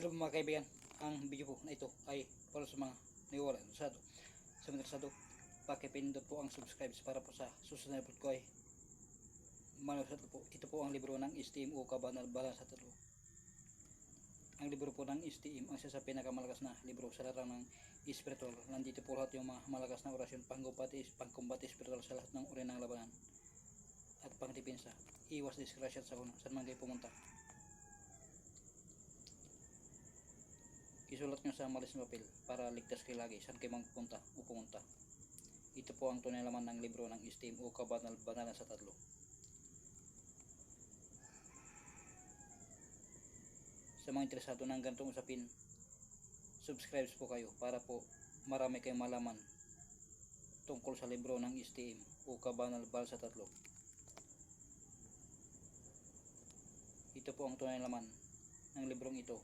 Hello mga kaibigan, ang video po na ito ay para sa mga niwala sa mga interesado. Pakipindot po ang subscribe para po sa susunod na po ay manusat po. Ito po ang libro ng STM o Kabanal-Balan sa Tatlo. Ang libro po ng STM ang isa sa pinakamalakas na libro sa larang ng spiritual. Nandito po lahat yung mga malakas na orasyon, pangkumbati spiritual sa lahat ng uri ng labanan at pangdepensa. Iwas disgrasya sa una, saan man kayo pumunta. Isulat nyo sa malis na papel para ligtas kayo lagi saan kayo magpunta o pumunta. Ito po ang tunay laman ng libro ng STM o Kabanal-Banalan sa Tatlo. Sa mga interesado ng ganitong usapin, subscribe po kayo para po marami kayong malaman tungkol sa libro ng STM o Kabanal-Balan sa Tatlo. Ito po ang tunay laman ng librong ito.